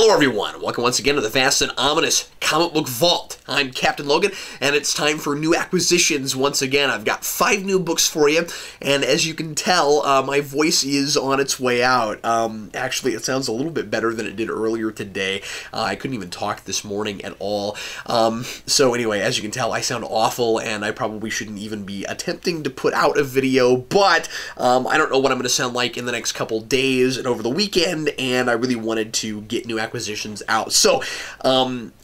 Hello everyone, welcome once again to the vast and ominous comic book vault. I'm Captain Logan, and it's time for new acquisitions once again. I've got 5 new books for you, and as you can tell, my voice is on its way out. Actually, it sounds a little bit better than it did earlier today. I couldn't even talk this morning at all. So anyway, as you can tell, I sound awful, and I probably shouldn't even be attempting to put out a video, but I don't know what I'm going to sound like in the next couple days and over the weekend, and I really wanted to get new acquisitions out. So,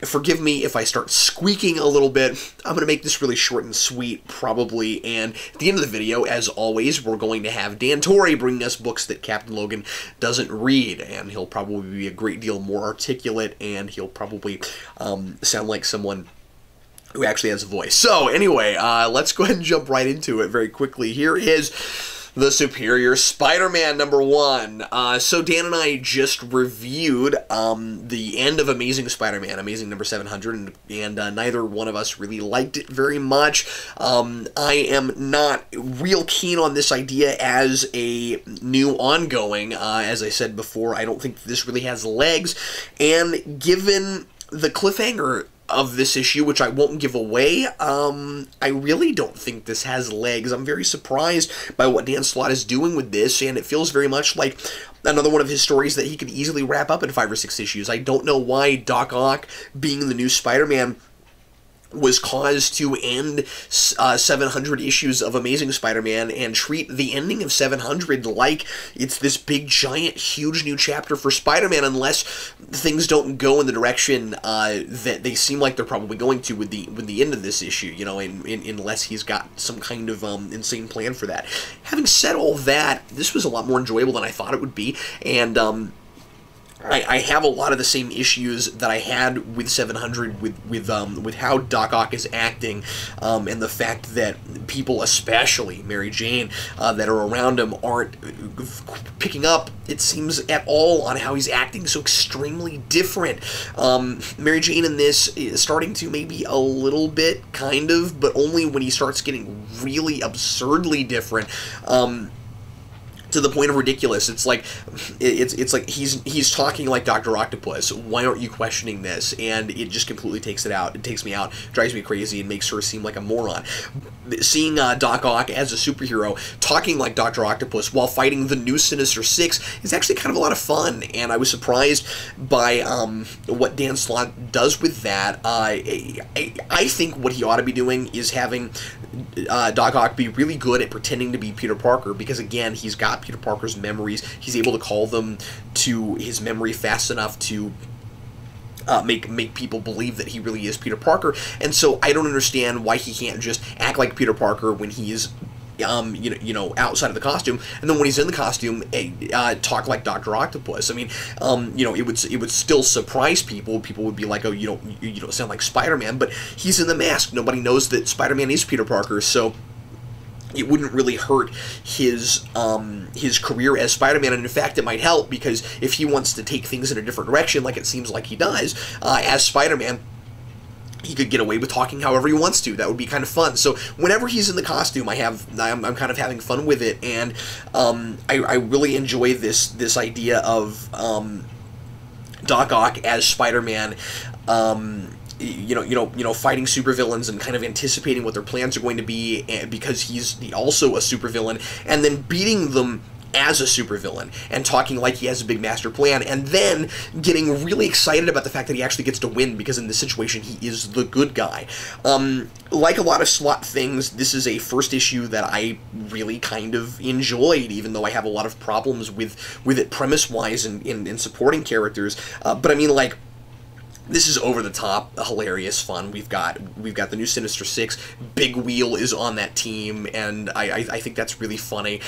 forgive me if I start squeaking a little bit. I'm going to make this really short and sweet, probably, and at the end of the video, as always, we're going to have Dan Torrey bringing us books that Captain Logan doesn't read, and he'll probably be a great deal more articulate, and he'll probably sound like someone who actually has a voice. So, anyway, let's go ahead and jump right into it very quickly. Here is The Superior Spider-Man #1. So Dan and I just reviewed the end of Amazing Spider-Man, Amazing number 700, and neither one of us really liked it very much. I am not real keen on this idea as a new ongoing. As I said before, I don't think this really has legs, and given the cliffhanger of this issue, which I won't give away, I really don't think this has legs. I'm very surprised by what Dan Slott is doing with this, and it feels very much like another one of his stories that he could easily wrap up in 5 or 6 issues. I don't know why Doc Ock, being the new Spider-Man, was caused to end 700 issues of Amazing Spider-Man and treat the ending of 700 like it's this big, giant, huge new chapter for Spider-Man, unless things don't go in the direction that they seem like they're probably going to with the end of this issue, you know, unless he's got some kind of insane plan for that. Having said all that, this was a lot more enjoyable than I thought it would be, and I have a lot of the same issues that I had with 700 with how Doc Ock is acting, and the fact that people, especially Mary Jane, that are around him aren't picking up, it seems, at all on how he's acting so extremely different. Mary Jane in this is starting to maybe a little bit, kind of, but only when he starts getting really absurdly different. To the point of ridiculous. It's like like he's talking like Dr. Octopus. Why aren't you questioning this? And it just completely takes me out, drives me crazy, and makes her seem like a moron. Seeing Doc Ock as a superhero talking like Dr. Octopus while fighting the new Sinister Six is actually kind of a lot of fun, and I was surprised by what Dan Slott does with that. I think what he ought to be doing is having Doc Ock be really good at pretending to be Peter Parker, because again, he's got Peter Parker's memories. He's able to call them to his memory fast enough to make people believe that he really is Peter Parker, and so I don't understand why he can't just act like Peter Parker when he's you know, outside of the costume, and then when he's in the costume, talk like Dr. Octopus. I mean, you know, it would still surprise people. People would be like, "Oh, you don't sound like Spider-Man," but he's in the mask. Nobody knows that Spider-Man is Peter Parker, so it wouldn't really hurt his career as Spider-Man, and in fact, it might help, because if he wants to take things in a different direction, like it seems like he does, as Spider-Man, he could get away with talking however he wants to. That would be kind of fun. So whenever he's in the costume, I'm kind of having fun with it, and I really enjoy this idea of Doc Ock as Spider-Man. You know, fighting supervillains and kind of anticipating what their plans are going to be, because he's also a supervillain, and then beating them as a supervillain and talking like he has a big master plan, and then getting really excited about the fact that he actually gets to win, because in this situation he is the good guy. Like a lot of Slott things, this is a first issue that I really kind of enjoyed, even though I have a lot of problems with it premise-wise and in supporting characters. But I mean, like, this is over-the-top, hilarious fun. We've got the new Sinister Six. Big Wheel is on that team, and I think that's really funny.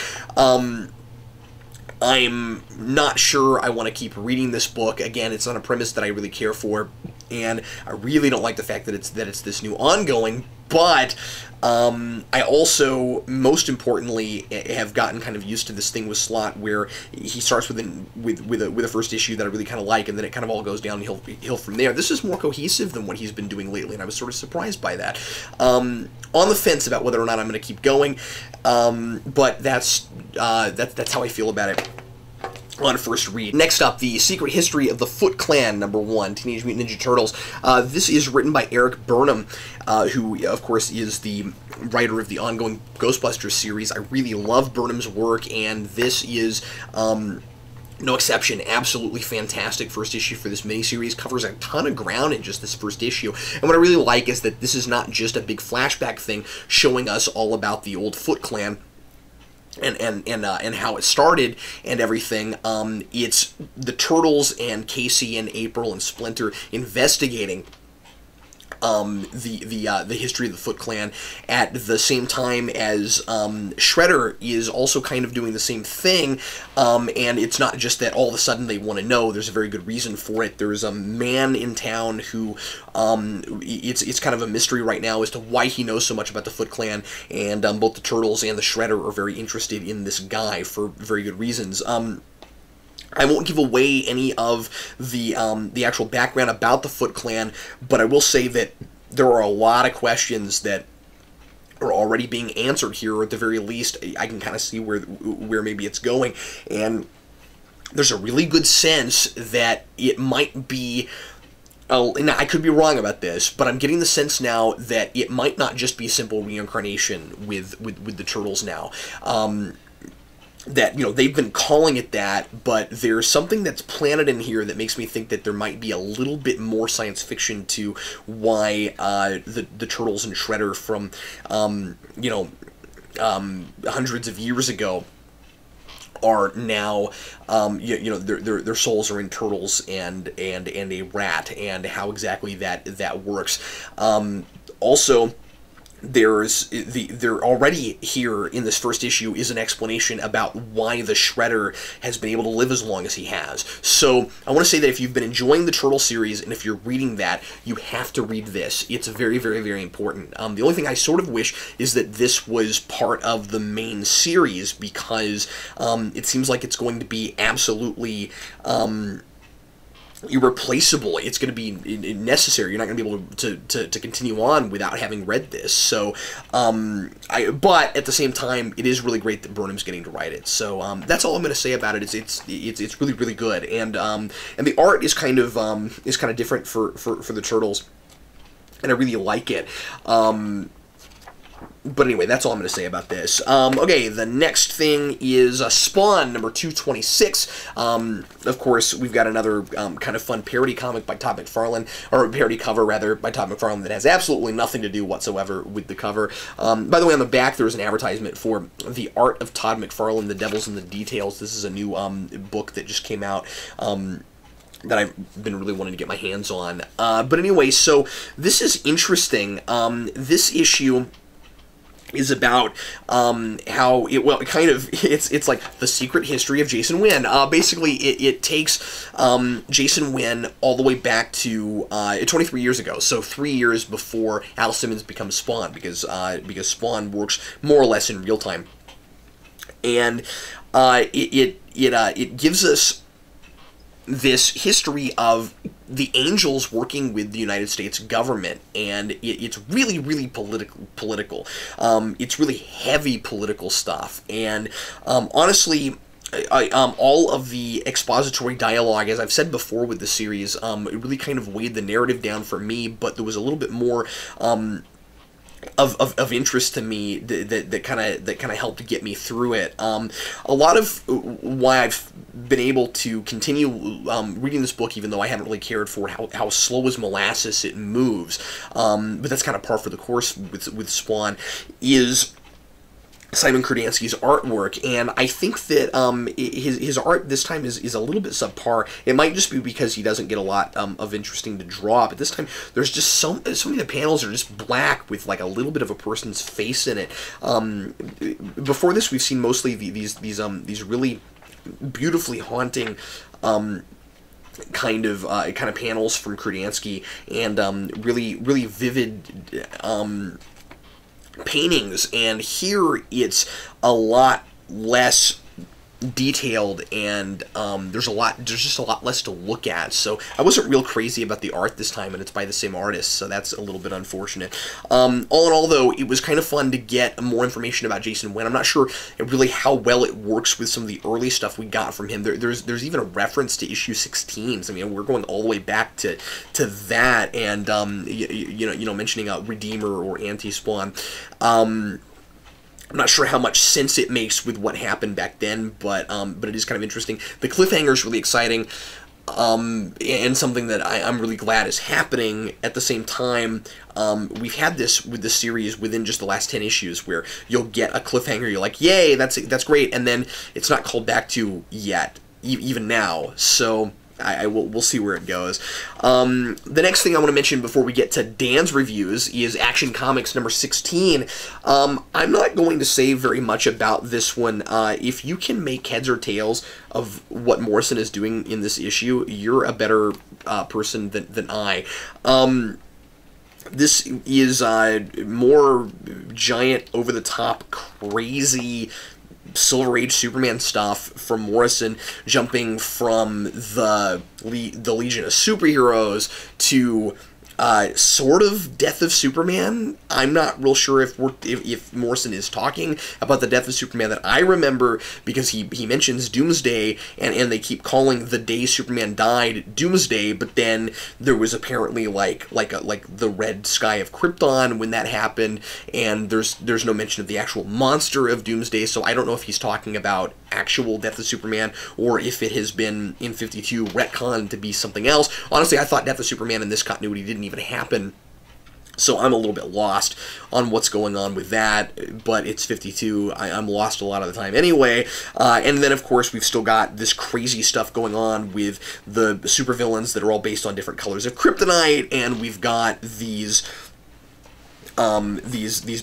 I'm not sure I want to keep reading this book. Again, it's not a premise that I really care for, and I really don't like the fact that it's this new ongoing, but I also, most importantly, have gotten kind of used to this thing with Slott where he starts with a first issue that I really kind of like, and then it kind of all goes downhill from there. This is more cohesive than what he's been doing lately, and I was sort of surprised by that. On the fence about whether or not I'm going to keep going, but that's how I feel about it. on first read. Next up, The Secret History of the Foot Clan, #1, Teenage Mutant Ninja Turtles. This is written by Eric Burnham, who, of course, is the writer of the ongoing Ghostbusters series. I really love Burnham's work, and this is no exception. Absolutely fantastic first issue for this miniseries. Covers a ton of ground in just this first issue. And what I really like is that this is not just a big flashback thing showing us all about the old Foot Clan and how it started and everything. It's the Turtles and Casey and April and Splinter investigating the history of the Foot Clan at the same time as Shredder is also kind of doing the same thing, and it's not just that all of a sudden they want to know. There's a very good reason for it. There's a man in town who it's kind of a mystery right now as to why he knows so much about the Foot Clan, and both the Turtles and the Shredder are very interested in this guy for very good reasons. I won't give away any of the actual background about the Foot Clan, but I will say that there are a lot of questions that are already being answered here, or at the very least, I can kind of see where maybe it's going, and there's a really good sense that it might be. Now, I could be wrong about this, but I'm getting the sense now that it might not just be a simple reincarnation with the Turtles now. That, you know, they've been calling it that, but there's something that's planted in here that makes me think that there might be a little bit more science fiction to why the Turtles and Shredder from, hundreds of years ago are now, their souls are in turtles and a rat, and how exactly that works. Also, there already here in this first issue is an explanation about why the Shredder has been able to live as long as he has. So I want to say that if you've been enjoying the Turtle series and if you're reading that, you have to read this. It's very, very, very important. The only thing I sort of wish is that this was part of the main series, because it seems like it's going to be absolutely irreplaceable. It's going to be necessary. You're not going to be able to continue on without having read this. So, but at the same time, it is really great that Burnham's getting to write it. So that's all I'm going to say about it. It's really, really good, and the art is kind of different for the Turtles, and I really like it. But anyway, that's all I'm going to say about this. Okay, the next thing is Spawn, #226. Of course, we've got another kind of fun parody comic by Todd McFarlane, or parody cover, rather, by Todd McFarlane that has absolutely nothing to do whatsoever with the cover. By the way, on the back, there's an advertisement for The Art of Todd McFarlane, The Devil's in the Details. This is a new book that just came out. That I've been really wanting to get my hands on. But anyway, so this is interesting. This issue is about how it's like the secret history of Jayson Wynn. Basically, it takes Jayson Wynn all the way back to 23 years ago, so 3 years before Al Simmons becomes Spawn, because Spawn works more or less in real time, and it gives us this history of the Angels working with the United States government, and it's really, really political. It's really heavy political stuff, and honestly, all of the expository dialogue, as I've said before with the series, it really kind of weighed the narrative down for me, but there was a little bit more of interest to me that kind of helped to get me through it. A lot of why I've been able to continue reading this book, even though I haven't really cared for how slow as molasses it moves, but that's kind of par for the course with Spawn, is Simon Kurdansky's artwork, and I think that his art this time is a little bit subpar. It might just be because he doesn't get a lot of interesting to draw, but this time there's just so many of the panels are just black with like a little bit of a person's face in it. Before this, we've seen mostly these really beautifully haunting kind of panels from Kurdansky, and really vivid paintings, and here it's a lot less detailed, and there's just a lot less to look at. So I wasn't real crazy about the art this time, and it's by the same artist, so that's a little bit unfortunate. All in all, though, it was kind of fun to get more information about Jayson Wynn. I'm not sure really how well it works with some of the early stuff we got from him. There's even a reference to issue 16. I mean, we're going all the way back to that, and you know, mentioning a Redeemer or Anti-Spawn. I'm not sure how much sense it makes with what happened back then, but it is kind of interesting. The cliffhanger is really exciting, and something that I'm really glad is happening. At the same time, we've had this with the series within just the last 10 issues, where you'll get a cliffhanger, you're like, yay, that's great, and then it's not called back to yet, even now. So we'll see where it goes. The next thing I want to mention before we get to Dan's reviews is Action Comics number 16. I'm not going to say very much about this one. If you can make heads or tails of what Morrison is doing in this issue, you're a better person than I. This is more giant, over-the-top, crazy Silver Age Superman stuff from Morrison, jumping from the Legion of Superheroes to sort of Death of Superman. I'm not real sure if Morrison is talking about the Death of Superman that I remember, because he mentions Doomsday, and they keep calling the day Superman died Doomsday, but then there was apparently like the red sky of Krypton when that happened, and there's no mention of the actual monster of Doomsday, so I don't know if he's talking about actual Death of Superman, or if it has been in 52 retconned to be something else. Honestly, I thought Death of Superman in this continuity didn't even happen, so I'm a little bit lost on what's going on with that, but it's 52, I'm lost a lot of the time anyway. And then, of course, we've still got this crazy stuff going on with the supervillains that are all based on different colors of kryptonite, and we've got these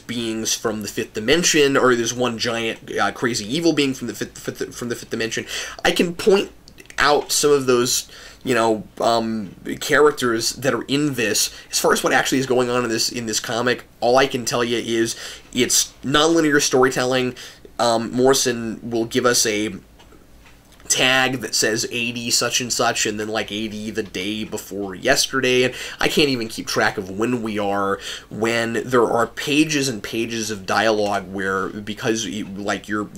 beings from the fifth dimension, or there's one giant crazy evil being from the fifth dimension. I can point out some of those, you know, characters that are in this. As far as what actually is going on in this comic, all I can tell you is it's nonlinear storytelling. Morrison will give us a tag that says 80 such and such, and then like 80 the day before yesterday, and I can't even keep track of when we are, when there are pages and pages of dialogue where, because like you're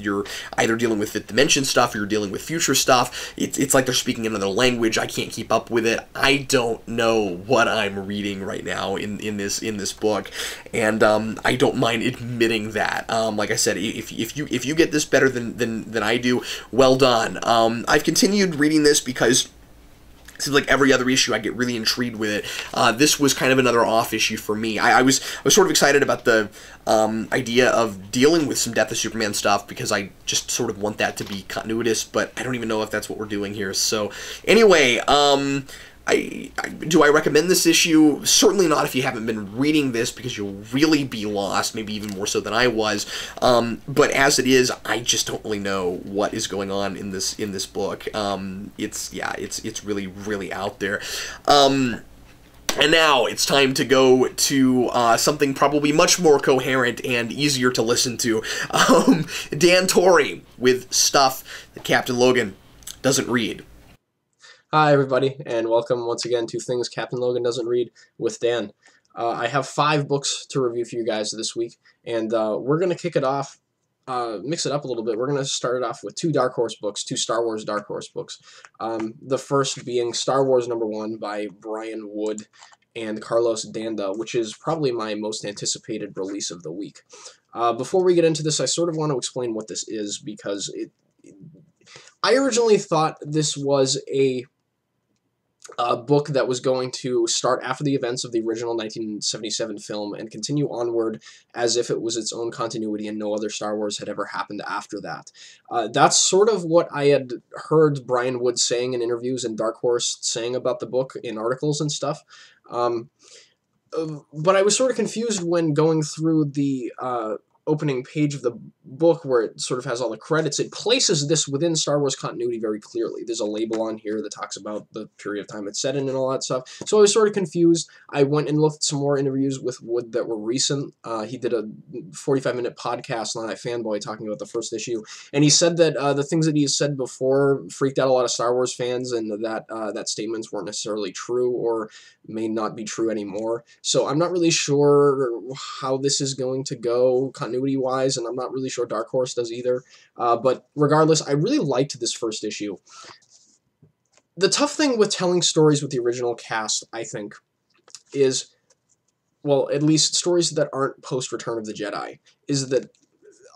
either dealing with fifth dimension stuff or you're dealing with future stuff, it's like they're speaking another language. I can't keep up with it. I don't know what I'm reading right now in this book, and I don't mind admitting that. Like I said, if you get this better than I do, well done. I've continued reading this because it seems like every other issue I get really intrigued with it. This was kind of another off issue for me. I was sort of excited about the idea of dealing with some Death of Superman stuff, because I just sort of want that to be continuous, but I don't even know if that's what we're doing here. So anyway, do I recommend this issue? Certainly not if you haven't been reading this, because you'll really be lost, maybe even more so than I was. But as it is, I just don't really know what is going on in this book. It's really, really out there. And now it's time to go to something probably much more coherent and easier to listen to. Dan Torrey with stuff that Captain Logan doesn't read. Hi everybody, and welcome once again to Things Captain Logan Doesn't Read with Dan. I have 5 books to review for you guys this week, and we're going to kick it off, mix it up a little bit. We're going to start it off with 2 Dark Horse books, 2 Star Wars Dark Horse books. The first being Star Wars #1 by Brian Wood and Carlos Danda, which is probably my most anticipated release of the week. Before we get into this, I sort of want to explain what this is, because I originally thought this was a book that was going to start after the events of the original 1977 film and continue onward as if it was its own continuity and no other Star Wars had ever happened after that. That's sort of what I had heard Brian Wood saying in interviews and Dark Horse saying about the book in articles and stuff. But I was sort of confused when going through the opening page of the book where it sort of has all the credits, it places this within Star Wars continuity very clearly. There's a label on here that talks about the period of time it's set in and all that stuff. So I was sort of confused. I went and looked at some more interviews with Wood that were recent. He did a 45-minute podcast on iFanboy talking about the first issue, and he said that the things that he has said before freaked out a lot of Star Wars fans, and that statements weren't necessarily true or may not be true anymore. So I'm not really sure how this is going to go continuity-wise, and I'm not really sure Dark Horse does either. But regardless, I really liked this first issue. The tough thing with telling stories with the original cast, I think, is, well, at least stories that aren't post-Return of the Jedi, is that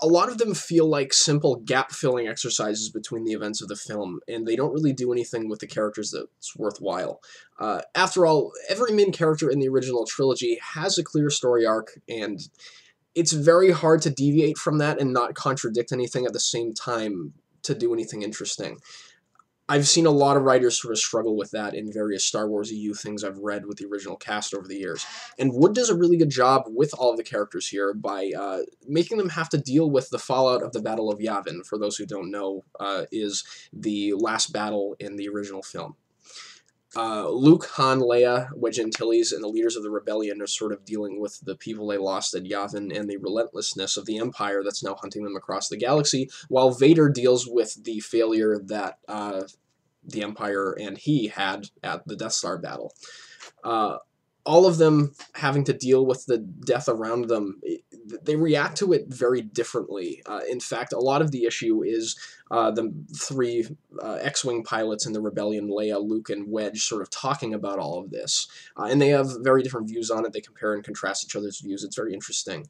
a lot of them feel like simple gap-filling exercises between the events of the film, and they don't really do anything with the characters that's worthwhile. After all, every main character in the original trilogy has a clear story arc, and it's very hard to deviate from that and not contradict anything at the same time to do anything interesting. I've seen a lot of writers sort of struggle with that in various Star Wars EU things I've read with the original cast over the years. And Wood does a really good job with all of the characters here by making them have to deal with the fallout of the Battle of Yavin. For those who don't know, is the last battle in the original film. Luke, Han, Leia, Wedge Antilles, and the leaders of the rebellion are sort of dealing with the people they lost at Yavin and the relentlessness of the Empire that's now hunting them across the galaxy, while Vader deals with the failure that the Empire and he had at the Death Star battle. All of them having to deal with the death around them, they react to it very differently. In fact, a lot of the issue is the three X-Wing pilots in the Rebellion, Leia, Luke, and Wedge, sort of talking about all of this. And they have very different views on it. They compare and contrast each other's views. It's very interesting.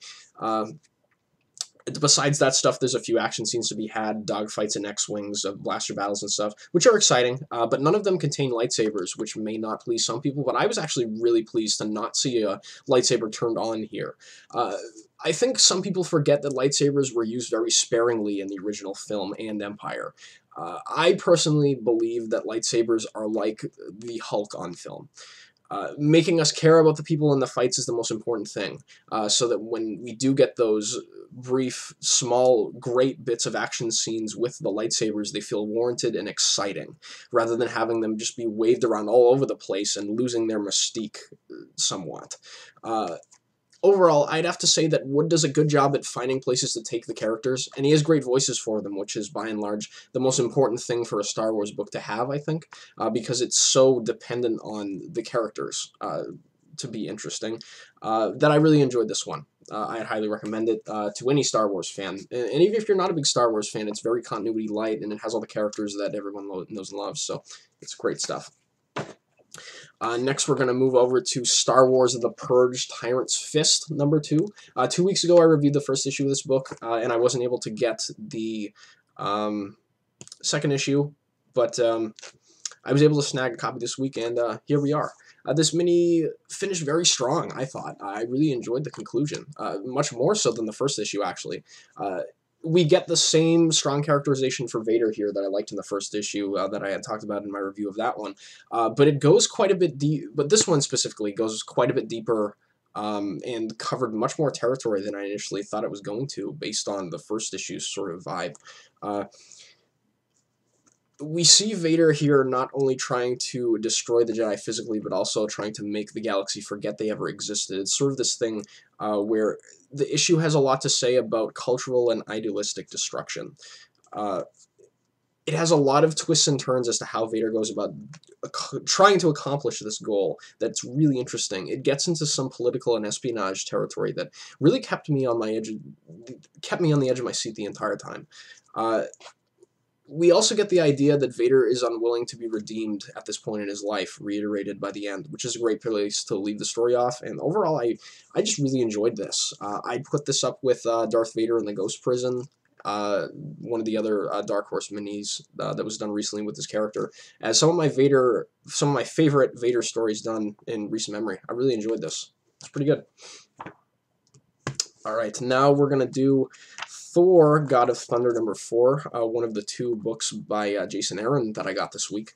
Besides that stuff, there's a few action scenes to be had, dogfights and X-Wings, blaster battles and stuff, which are exciting, but none of them contain lightsabers, which may not please some people, but I was actually really pleased to not see a lightsaber turned on here. I think some people forget that lightsabers were used very sparingly in the original film and Empire. I personally believe that lightsabers are like the Hulk on film. Making us care about the people in the fights is the most important thing, so that when we do get those brief, small, great bits of action scenes with the lightsabers, they feel warranted and exciting, rather than having them just be waved around all over the place and losing their mystique somewhat. Overall, I'd have to say that Wood does a good job at finding places to take the characters, and he has great voices for them, which is, by and large, the most important thing for a Star Wars book to have, I think, because it's so dependent on the characters to be interesting, that I really enjoyed this one. I'd highly recommend it to any Star Wars fan. And even if you're not a big Star Wars fan, it's very continuity light, and it has all the characters that everyone knows and loves, so it's great stuff. Next, we're going to move over to Star Wars The Purge, Tyrant's Fist, number 2. 2 weeks ago, I reviewed the first issue of this book, and I wasn't able to get the second issue, but I was able to snag a copy this week, and here we are. This mini finished very strong, I thought. I really enjoyed the conclusion, much more so than the first issue, actually. We get the same strong characterization for Vader here that I liked in the first issue that I had talked about in my review of that one. But it goes quite a bit deep, but this one specifically goes quite a bit deeper and covered much more territory than I initially thought it was going to, based on the first issue's sort of vibe. We see Vader here not only trying to destroy the Jedi physically, but also trying to make the galaxy forget they ever existed. It's sort of this thing where the issue has a lot to say about cultural and idealistic destruction. It has a lot of twists and turns as to how Vader goes about trying to accomplish this goal. That's really interesting. It gets into some political and espionage territory that really kept me on the edge of my seat the entire time. We also get the idea that Vader is unwilling to be redeemed at this point in his life, reiterated by the end, which is a great place to leave the story off. And overall, I just really enjoyed this. I'd put this up with Darth Vader in the Ghost Prison, one of the other Dark Horse minis that was done recently with this character, as some of my favorite Vader stories done in recent memory. I really enjoyed this. It's pretty good. All right, now we're going to do Thor, God of Thunder, number 4, one of the 2 books by Jayson that I got this week.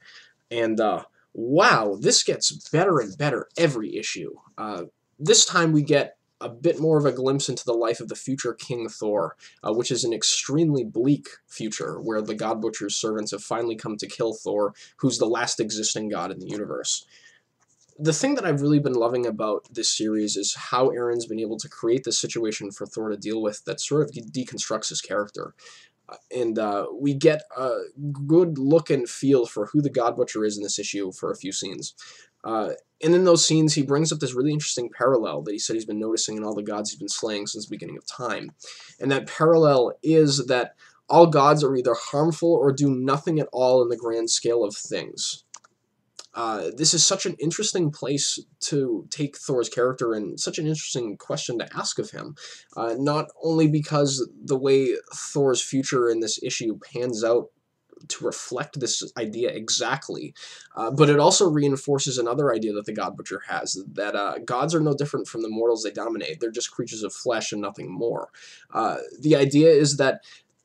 And wow, this gets better and better every issue. This time we get a bit more of a glimpse into the life of the future King Thor, which is an extremely bleak future where the God Butcher's servants have finally come to kill Thor, who's the last existing god in the universe. The thing that I've really been loving about this series is how Aaron's been able to create this situation for Thor to deal with that sort of deconstructs his character. And we get a good look and feel for who the God Butcher is in this issue for a few scenes. And in those scenes, he brings up this really interesting parallel that he said he's been noticing in all the gods he's been slaying since the beginning of time. And that parallel is that all gods are either harmful or do nothing at all in the grand scale of things. This is such an interesting place to take Thor's character and such an interesting question to ask of him. Not only because the way Thor's future in this issue pans out to reflect this idea exactly, but it also reinforces another idea that the God Butcher has, that gods are no different from the mortals they dominate. They're just creatures of flesh and nothing more. The idea is that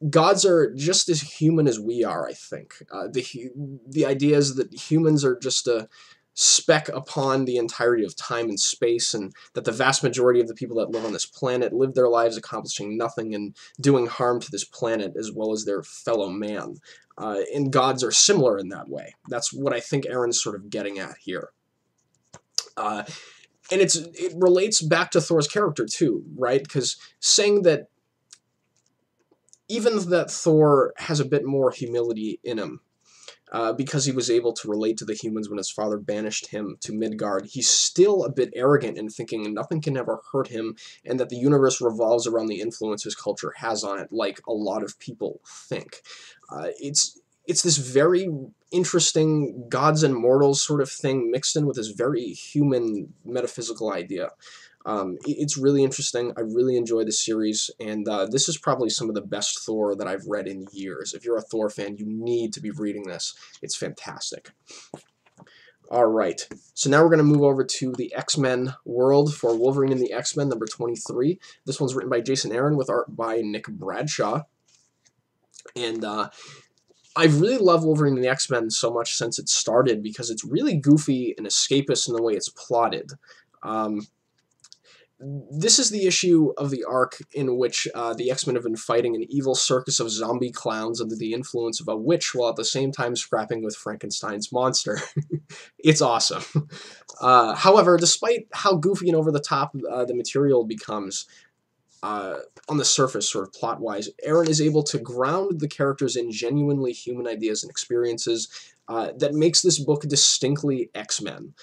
gods are just as human as we are, I think. The idea is that humans are just a speck upon the entirety of time and space, and that the vast majority of the people that live on this planet live their lives accomplishing nothing and doing harm to this planet as well as their fellow man. And gods are similar in that way. That's what I think Aaron's sort of getting at here. And it relates back to Thor's character too, right? Because saying that even that Thor has a bit more humility in him, because he was able to relate to the humans when his father banished him to Midgard, he's still a bit arrogant in thinking nothing can ever hurt him, and that the universe revolves around the influence his culture has on it, like a lot of people think. It's this very interesting gods and mortals sort of thing mixed in with this very human metaphysical idea. It's really interesting. I really enjoy this series, and this is probably some of the best Thor that I've read in years. If you're a Thor fan, you need to be reading this. It's fantastic. All right, so now we're going to move over to the X-Men world for Wolverine and the X-Men, number 23. This one's written by Jayson Aaron with art by Nick Bradshaw. And I really love Wolverine and the X-Men so much since it started because it's really goofy and escapist in the way it's plotted. This is the issue of the arc in which the X-Men have been fighting an evil circus of zombie clowns under the influence of a witch while at the same time scrapping with Frankenstein's monster. It's awesome. However, despite how goofy and over the top the material becomes, on the surface, sort of plot-wise, Aaron is able to ground the characters in genuinely human ideas and experiences that makes this book distinctly X-Men.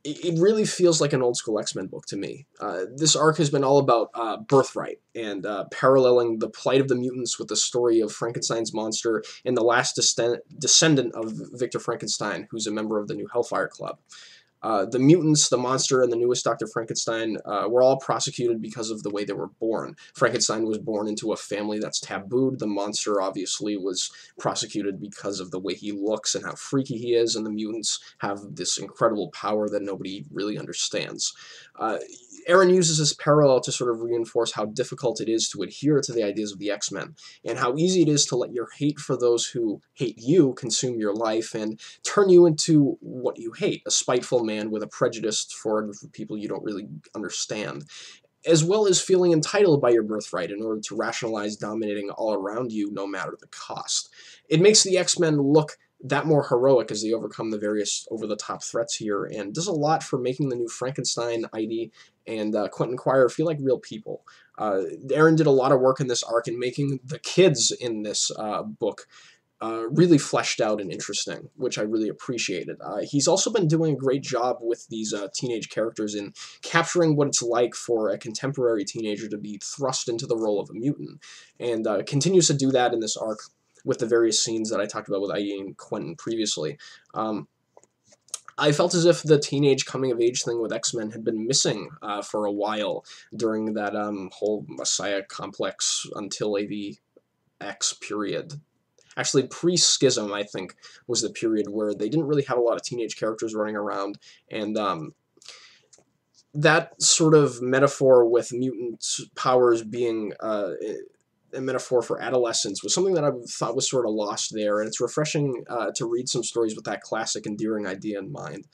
It really feels like an old-school X-Men book to me. This arc has been all about birthright and paralleling the plight of the mutants with the story of Frankenstein's monster and the last descendant of Victor Frankenstein, who's a member of the new Hellfire Club. The mutants, the monster, and the newest Dr. Frankenstein were all prosecuted because of the way they were born. Frankenstein was born into a family that's tabooed. The monster obviously was prosecuted because of the way he looks and how freaky he is, and the mutants have this incredible power that nobody really understands. Aaron uses this parallel to sort of reinforce how difficult it is to adhere to the ideas of the X-Men, and how easy it is to let your hate for those who hate you consume your life and turn you into what you hate, a spiteful man with a prejudice for a group of people you don't really understand, as well as feeling entitled by your birthright in order to rationalize dominating all around you no matter the cost. It makes the X-Men look that more heroic as they overcome the various over-the-top threats here, and does a lot for making the new Frankenstein, Heidi, and Quentin Quire feel like real people. Aaron did a lot of work in this arc in making the kids in this book really fleshed out and interesting, which I really appreciated. He's also been doing a great job with these teenage characters in capturing what it's like for a contemporary teenager to be thrust into the role of a mutant, and continues to do that in this arc with the various scenes that I talked about with Heidi and Quentin previously. I felt as if the teenage coming-of-age thing with X-Men had been missing for a while during that whole Messiah complex until AVX period. Actually, pre-Schism, I think, was the period where they didn't really have a lot of teenage characters running around, and that sort of metaphor with mutant powers being a metaphor for adolescence was something that I thought was sort of lost there, and it's refreshing to read some stories with that classic endearing idea in mind.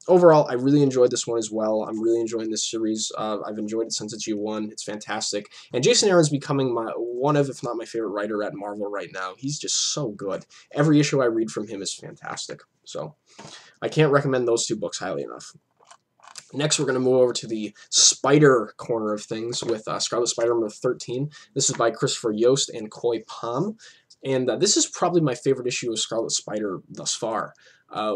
overall, I really enjoyed this one as well. I'm really enjoying this series. I've enjoyed it since issue 1. It's fantastic. And Jayson Aaron's becoming one of, if not my favorite writer at Marvel right now. He's just so good. Every issue I read from him is fantastic. So I can't recommend those 2 books highly enough. Next, we're going to move over to the Spider corner of things with Scarlet Spider number 13. This is by Christopher Yost and Coy Palm. And this is probably my favorite issue of Scarlet Spider thus far.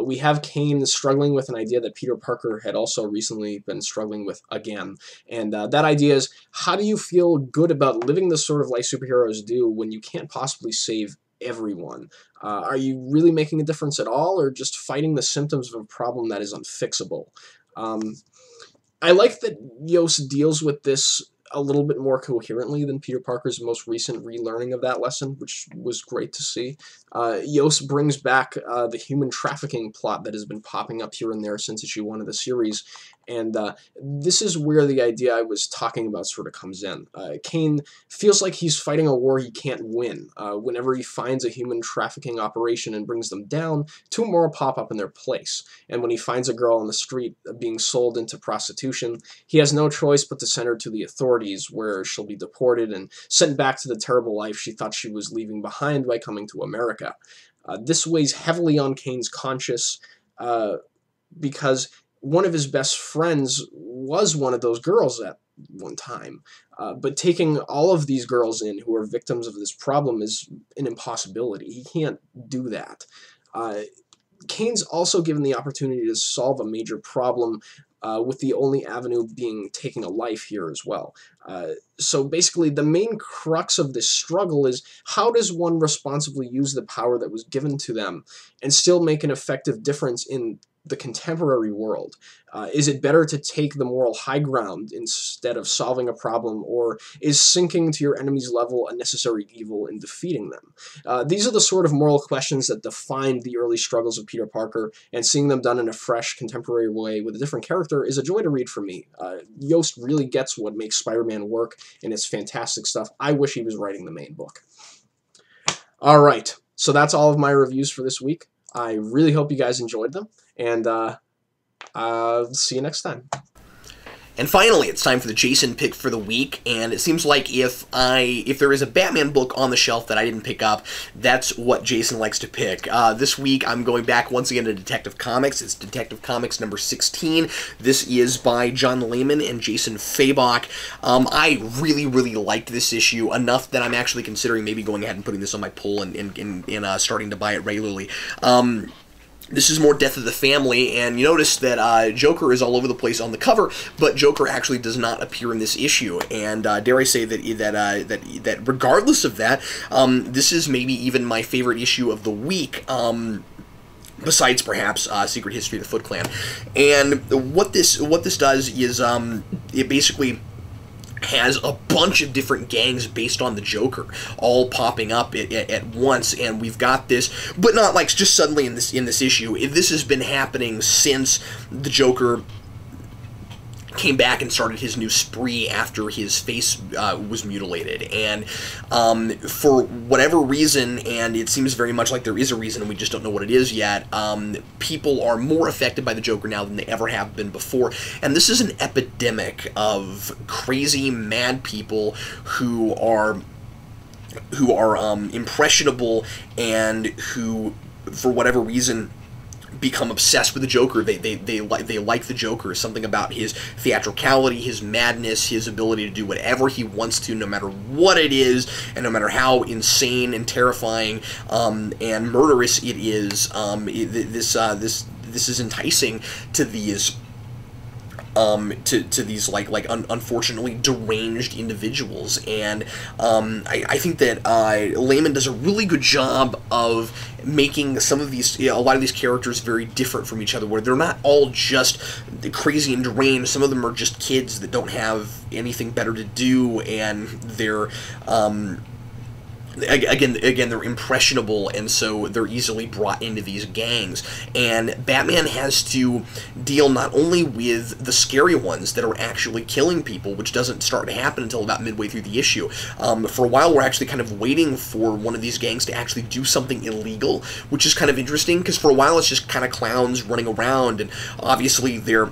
We have Kane struggling with an idea that Peter Parker had also recently been struggling with again. And that idea is, how do you feel good about living the sort of life superheroes do when you can't possibly save everyone? Are you really making a difference at all, or just fighting the symptoms of a problem that is unfixable? I like that Yost deals with this a little bit more coherently than Peter Parker's most recent relearning of that lesson, which was great to see. Yost brings back the human trafficking plot that has been popping up here and there since issue 1 of the series, and this is where the idea I was talking about sort of comes in. Kane feels like he's fighting a war he can't win. Whenever he finds a human trafficking operation and brings them down, 2 more pop up in their place. And when he finds a girl on the street being sold into prostitution, he has no choice but to send her to the authorities, where she'll be deported and sent back to the terrible life she thought she was leaving behind by coming to America. This weighs heavily on Kane's conscience because one of his best friends was one of those girls at one time. But taking all of these girls in who are victims of this problem is an impossibility. He can't do that. Kane's also given the opportunity to solve a major problem with the only avenue being taking a life here as well. So basically, the main crux of this struggle is, how does one responsibly use the power that was given to them and still make an effective difference in the contemporary world? Is it better to take the moral high ground instead of solving a problem, or is sinking to your enemy's level a necessary evil in defeating them? These are the sort of moral questions that defined the early struggles of Peter Parker, and seeing them done in a fresh, contemporary way with a different character is a joy to read for me. Yost really gets what makes Spider-Man work, and it's fantastic stuff. I wish he was writing the main book. Alright, so that's all of my reviews for this week. I really hope you guys enjoyed them, and I'll see you next time. And finally, it's time for the Jayson pick for the week, and it seems like if there is a Batman book on the shelf that I didn't pick up, that's what Jayson likes to pick. This week, I'm going back once again to Detective Comics. It's Detective Comics number 16. This is by John Layman and Jason Fabok. I really, really liked this issue enough that I'm actually considering maybe going ahead and putting this on my pull and starting to buy it regularly. This is more Death of the Family, and you notice that Joker is all over the place on the cover, but Joker actually does not appear in this issue. And dare I say that regardless of that, this is maybe even my favorite issue of the week. Besides perhaps Secret History of the Foot Clan. And what this does is it basically has a bunch of different gangs based on the Joker all popping up at once, and we've got this, but not like just suddenly in this issue. This has been happening since the Joker came back and started his new spree after his face was mutilated, and for whatever reason, and it seems very much like there is a reason and we just don't know what it is yet, people are more affected by the Joker now than they ever have been before, and this is an epidemic of crazy, mad people who are impressionable and who, for whatever reason, become obsessed with the Joker. They like the Joker. Something about his theatricality, his madness, his ability to do whatever he wants to, no matter what it is, and no matter how insane and terrifying and murderous it is. This is enticing to these. To these unfortunately deranged individuals, and I think that Layman does a really good job of making some of these, a lot of these characters very different from each other, where they're not all just crazy and deranged. Some of them are just kids that don't have anything better to do, and they're again, they're impressionable, and so they're easily brought into these gangs. And Batman has to deal not only with the scary ones that are actually killing people, which doesn't start to happen until about midway through the issue. For a while, we're actually kind of waiting for one of these gangs to actually do something illegal, which is kind of interesting, because for a while it's just kind of clowns running around, and obviously they're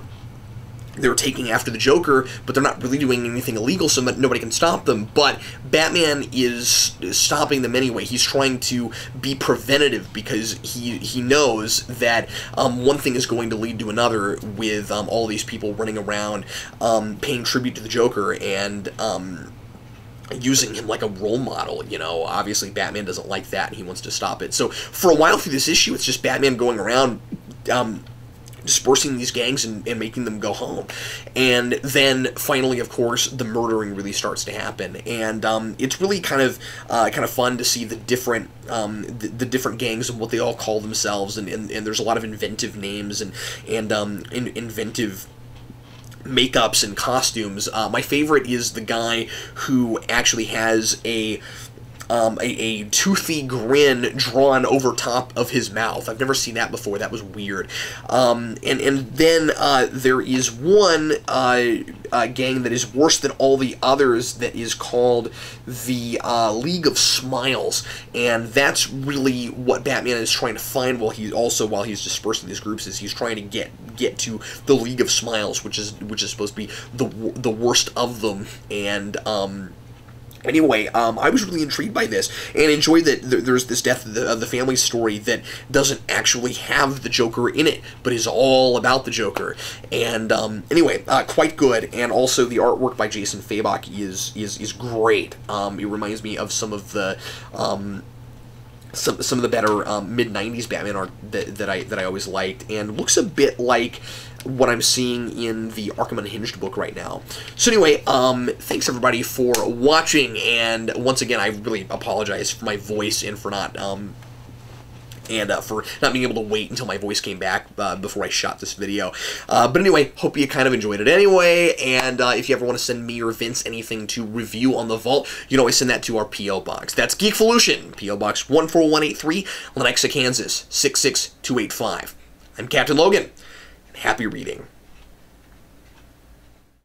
taking after the Joker, but they're not really doing anything illegal, so nobody can stop them. But Batman is stopping them anyway. He's trying to be preventative, because he knows that one thing is going to lead to another, with all these people running around paying tribute to the Joker and using him like a role model. You know, obviously Batman doesn't like that, and he wants to stop it. So for a while through this issue, it's just Batman going around dispersing these gangs and making them go home. And then finally, of course, the murdering really starts to happen, and it's really kind of fun to see the different different gangs and what they all call themselves, and there's a lot of inventive names and inventive makeups and costumes. My favorite is the guy who actually has a toothy grin drawn over top of his mouth. I've never seen that before. That was weird. And then there is one gang that is worse than all the others, that is called the League of Smiles, and that's really what Batman is trying to find while he's dispersing these groups. Is he's trying to get to the League of Smiles, which is supposed to be the worst of them. And anyway, I was really intrigued by this, and enjoyed that there's this death of the family story that doesn't actually have the Joker in it, but is all about the Joker. And anyway, quite good. And also the artwork by Jason Fabok is great. It reminds me of some of the some of the better mid-90s Batman art that I always liked, and looks a bit like what I'm seeing in the Arkham Unhinged book right now. So anyway, thanks everybody for watching, and once again, I really apologize for my voice and for not being able to wait until my voice came back before I shot this video. But anyway, hope you kind of enjoyed it anyway, and if you ever want to send me or Vince anything to review on the Vault, you can always send that to our P.O. Box. That's Geekvolution, P.O. Box 14183, Lenexa, Kansas 66285. I'm Captain Logan, and happy reading.